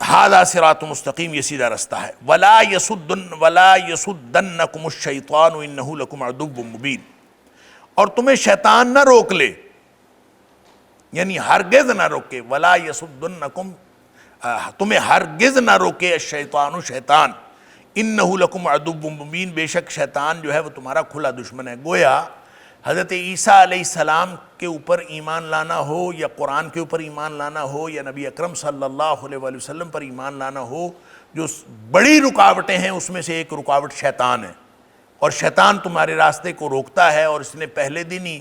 ھذا صراط مستقیم, یہ سیدھا رستہ ہے. ولا یصدنکم الشیطان انہ لکم عدو مبین, اور تمہیں شیطان نہ روک لے, یعنی ہرگز نہ روکے. ولا یصدنکم, تمہیں ہرگز نہ روکے الشیطان, شیطان, انہ لکم عدو مبین, بے شک شیطان جو ہے وہ تمہارا کھلا دشمن ہے. گویا حضرت عیسیٰ علیہ السلام کے اوپر ایمان لانا ہو, یا قرآن کے اوپر ایمان لانا ہو, یا نبی اکرم صلی اللہ علیہ وآلہ وسلم پر ایمان لانا ہو, جو بڑی رکاوٹیں ہیں اس میں سے ایک رکاوٹ شیطان ہے. اور شیطان تمہارے راستے کو روکتا ہے. اور اس نے پہلے دن ہی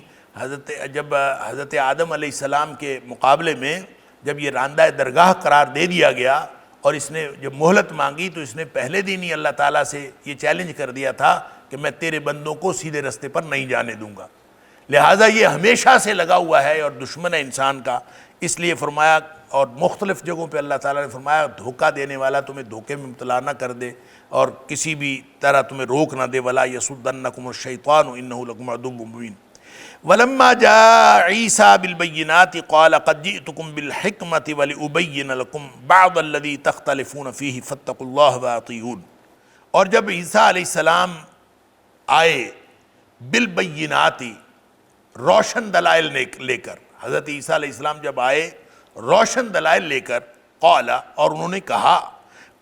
جب حضرت آدم علیہ السلام کے مقابلے میں جب یہ راندہ درگاہ قرار دے دیا گیا, اور اس نے جب مہلت مانگی, تو اس نے پہلے دن ہی اللہ تعالیٰ سے یہ چیلنج کر دیا تھا کہ میں تیرے بندوں کو سیدھے رستے پر نہیں جانے دوں گا. لہٰذا یہ ہمیشہ سے لگا ہوا ہے اور دشمن ہے انسان کا. اس لیے فرمایا, اور مختلف جگہوں پہ اللہ تعالیٰ نے فرمایا دھوکہ دینے والا تمہیں دھوکے میں مبتلا نہ کر دے, اور کسی بھی طرح تمہیں روک نہ دے. ولا یصدنکم الشیطان انہ لکم عدو مبین. ولما جاء عیسیٰ بالبینات قال قد جئتکم بالحکمۃ ولأبین لکم بعض الذی تختلفون فیہ فاتقوا اللہ واطیعون. اور جب عیسیٰ علیہ السلام آئے بالبینات, روشن دلائل لے کر, حضرت عیسیٰ علیہ السلام جب آئے روشن دلائل لے کر, قال, اور انہوں نے کہا,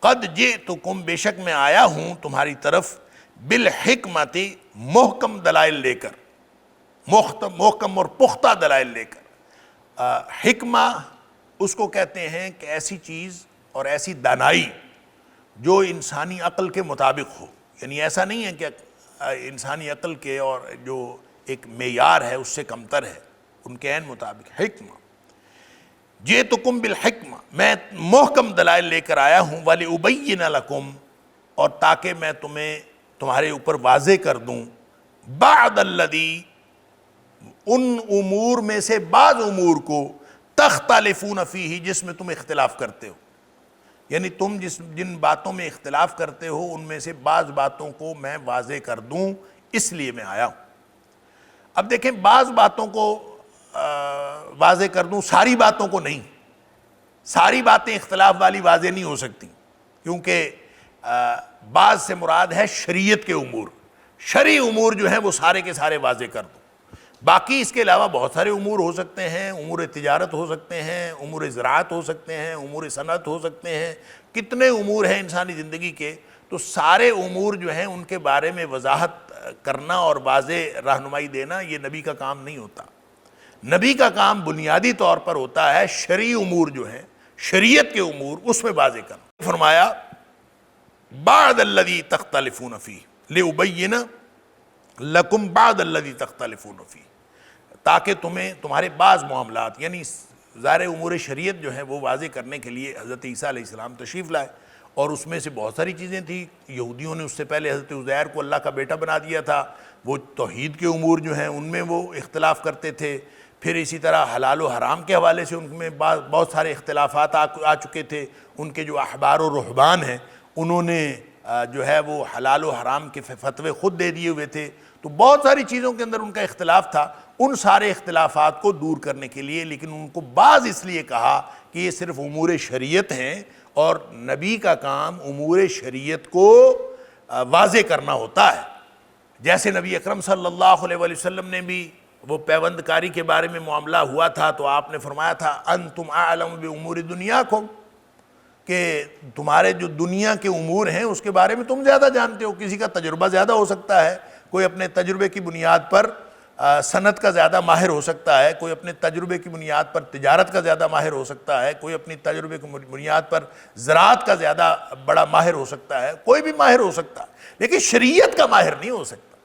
قد جئتکم, بے شک میں آیا ہوں تمہاری طرف, بالحکمت, محکم دلائل لے کر, محکم اور پختہ دلائل لے کر. حکمہ اس کو کہتے ہیں کہ ایسی چیز اور ایسی دانائی جو انسانی عقل کے مطابق ہو, یعنی ایسا نہیں ہے کہ انسانی عقل کے اور جو ایک معیار ہے اس سے کمتر ہے, ان کے عین مطابق. حکمہ, جئتکم بالحکمہ, میں محکم دلائل لے کر آیا ہوں. وَلِأُبَيِّنَ لَكُمْ, اور تاکہ میں تمہارے اوپر واضح کر دوں, بعض الذی, ان امور میں سے بعض امور کو, تختلفون فیہ, جس میں تم اختلاف کرتے ہو. یعنی تم جن باتوں میں اختلاف کرتے ہو ان میں سے بعض باتوں کو میں واضح کر دوں, اس لیے میں آیا ہوں. اب دیکھیں, بعض باتوں کو واضح کر دوں, ساری باتوں کو نہیں. ساری باتیں اختلاف والی واضح نہیں ہو سکتی, کیونکہ بعض سے مراد ہے شریعت کے امور. شرعی امور جو ہیں وہ سارے کے سارے واضح کر دوں. باقی اس کے علاوہ بہت سارے امور ہو سکتے ہیں, امور تجارت ہو سکتے ہیں, امور زراعت ہو سکتے ہیں, امور صنعت ہو سکتے ہیں, کتنے امور ہیں انسانی زندگی کے. تو سارے امور جو ہیں ان کے بارے میں وضاحت کرنا اور واضح رہنمائی دینا یہ نبی کا کام نہیں ہوتا. نبی کا کام بنیادی طور پر ہوتا ہے شرعی امور جو ہیں, شریعت کے امور, اس میں واضح کرنا. فرمایا بعض الذی تختلفون فیہ لأبین لکم بعض الذی تختلفون فیہ, تاکہ تمہارے بعض معاملات, یعنی ظاہر امور شریعت جو ہیں وہ واضح کرنے کے لیے حضرت عیسیٰ علیہ السلام تشریف لائے. اور اس میں سے بہت ساری چیزیں تھیں. یہودیوں نے اس سے پہلے حضرت عزیر کو اللہ کا بیٹا بنا دیا تھا, وہ توحید کے امور جو ہیں ان میں وہ اختلاف کرتے تھے. پھر اسی طرح حلال و حرام کے حوالے سے ان میں بہت سارے اختلافات آ چکے تھے. ان کے جو احبار و رہبان ہیں انہوں نے جو ہے وہ حلال و حرام کے فتوے خود دے دیے ہوئے تھے. تو بہت ساری چیزوں کے اندر ان کا اختلاف تھا. ان سارے اختلافات کو دور کرنے کے لیے, لیکن ان کو بعض اس لیے کہا کہ یہ صرف امور شریعت ہیں, اور نبی کا کام امور شریعت کو واضح کرنا ہوتا ہے. جیسے نبی اکرم صلی اللہ علیہ وسلم نے بھی وہ پیوند کاری کے بارے میں معاملہ ہوا تھا تو آپ نے فرمایا تھا انتم اعلم بامور دنیاکم، کہ تمہارے جو دنیا کے امور ہیں اس کے بارے میں تم زیادہ جانتے ہو. کسی کا تجربہ زیادہ ہو سکتا ہے، کوئی اپنے تجربے کی بنیاد پر صنعت کا زیادہ ماہر ہو سکتا ہے، کوئی اپنے تجربے کی بنیاد پر تجارت کا زیادہ ماہر ہو سکتا ہے، کوئی اپنی تجربے کی بنیاد پر زراعت کا زیادہ بڑا ماہر ہو سکتا ہے، کوئی بھی ماہر ہو سکتا ہے، لیکن شریعت کا ماہر نہیں ہو سکتا.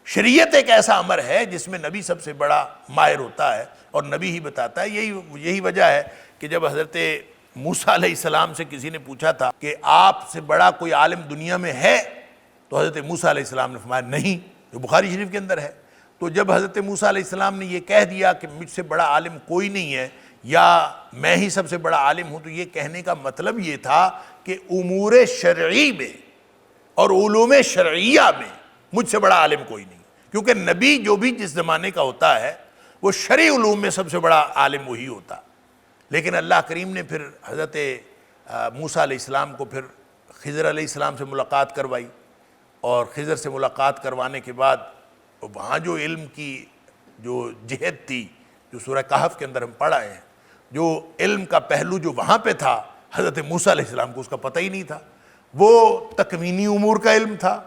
شریعت ایک ایسا امر ہے جس میں نبی سب سے بڑا ماہر ہوتا ہے اور نبی ہی بتاتا ہے. یہی وجہ ہے کہ جب حضرت موسیٰ علیہ السلام سے کسی نے پوچھا تھا کہ آپ سے بڑا کوئی عالم دنیا میں ہے، تو حضرت موسیٰ علیہ السلام نے فرمایا نہیں، جو بخاری شریف کے اندر ہے. تو جب حضرت موسیٰ علیہ السلام نے یہ کہہ دیا کہ مجھ سے بڑا عالم کوئی نہیں ہے یا میں ہی سب سے بڑا عالم ہوں، تو یہ کہنے کا مطلب یہ تھا کہ امور شرعی میں اور علوم شرعیہ میں مجھ سے بڑا عالم کوئی نہیں، کیونکہ نبی جو بھی جس زمانے کا ہوتا ہے وہ شرعی علوم میں سب سے بڑا عالم وہی ہوتا. لیکن اللہ کریم نے پھر حضرت موسیٰ علیہ السلام کو پھر خضر علیہ السلام سے ملاقات کروائی، اور خضر سے ملاقات کروانے کے بعد وہاں جو علم کی جو جہت تھی، جو سورہ کہف کے اندر ہم پڑھ آئے ہیں، جو علم کا پہلو جو وہاں پہ تھا، حضرت موسیٰ علیہ السلام کو اس کا پتہ ہی نہیں تھا. وہ تکوینی امور کا علم تھا،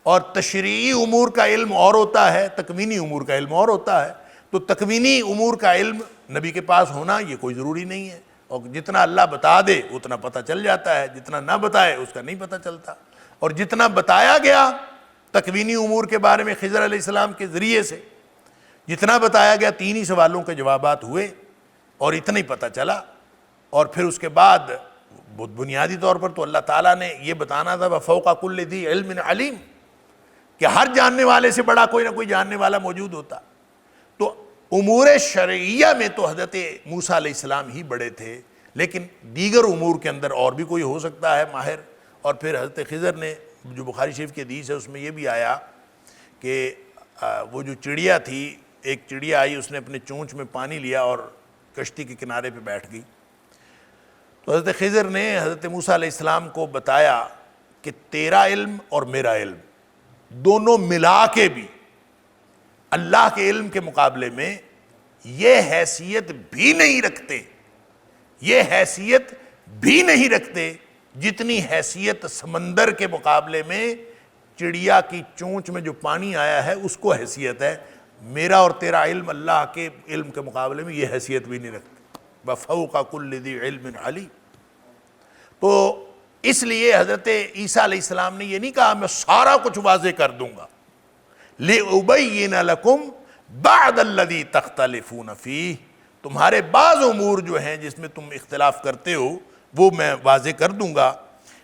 اور تشریعی امور کا علم اور ہوتا ہے، تکوینی امور کا علم اور ہوتا ہے. تو تکوینی امور کا علم نبی کے پاس ہونا یہ کوئی ضروری نہیں ہے، اور جتنا اللہ بتا دے اتنا پتہ چل جاتا ہے، جتنا نہ بتائے اس کا نہیں پتہ چلتا. اور جتنا بتایا گیا تکوینی امور کے بارے میں خضر علیہ السلام کے ذریعے سے، جتنا بتایا گیا 3 ہی سوالوں کے جوابات ہوئے اور اتنا ہی پتہ چلا. اور پھر اس کے بعد بہت بنیادی طور پر تو اللہ تعالیٰ نے یہ بتانا تھا وَفَوْقَ كُلِّ ذِي عِلْمٍ عَلِيمٍ، کہ ہر جاننے والے سے بڑا کوئی نہ کوئی جاننے والا موجود ہوتا. تو امور شرعیہ میں تو حضرت موسیٰ علیہ السلام ہی بڑے تھے، لیکن دیگر امور کے اندر اور بھی کوئی ہو سکتا ہے ماہر. اور پھر حضرت خضر نے، جو بخاری شریف کی حدیث ہے اس میں یہ بھی آیا کہ وہ جو چڑیا تھی، ایک چڑیا آئی، اس نے اپنے چونچ میں پانی لیا اور کشتی کے کنارے پہ بیٹھ گئی. تو حضرت خضر نے حضرت موسیٰ علیہ السلام کو بتایا کہ تیرا علم اور میرا علم دونوں ملا کے بھی اللہ کے علم کے مقابلے میں یہ حیثیت بھی نہیں رکھتے جتنی حیثیت سمندر کے مقابلے میں چڑیا کی چونچ میں جو پانی آیا ہے اس کو حیثیت ہے. میرا اور تیرا علم اللہ کے علم کے مقابلے میں یہ حیثیت بھی نہیں رکھتے. وَفَوْقَ كُلِّ ذِي عِلْمٍ عَلِيمٍ. تو اس لیے حضرت عیسیٰ علیہ السلام نے یہ نہیں کہا میں سارا کچھ واضح کر دوں گا، لِأُبَيِّنَ لَكُمْ بَعْدَ الَّذِي تَخْتَلِفُونَ فِيهِ، تمہارے بعض امور جو ہیں جس میں تم اختلاف کرتے ہو وہ میں واضح کر دوں گا.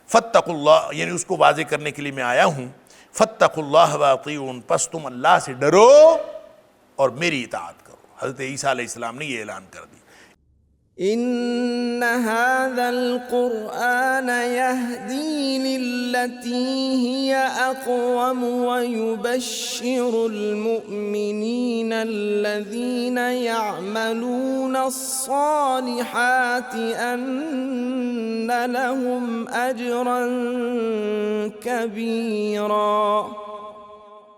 فَاتَّقُوا اللَّهَ، یعنی اس کو واضح کرنے کے لیے میں آیا ہوں. فَاتَّقُوا اللَّهَ وَأَطِيعُونِ، پس تم اللہ سے ڈرو اور میری اطاعت کرو. حضرت عیسیٰ علیہ السلام نے یہ اعلان کر دیا. إن هذا القرآن يهدي للتي هي أقوم ويبشر المؤمنين الذين يعملون الصالحات أن لهم أجرا كبيرا.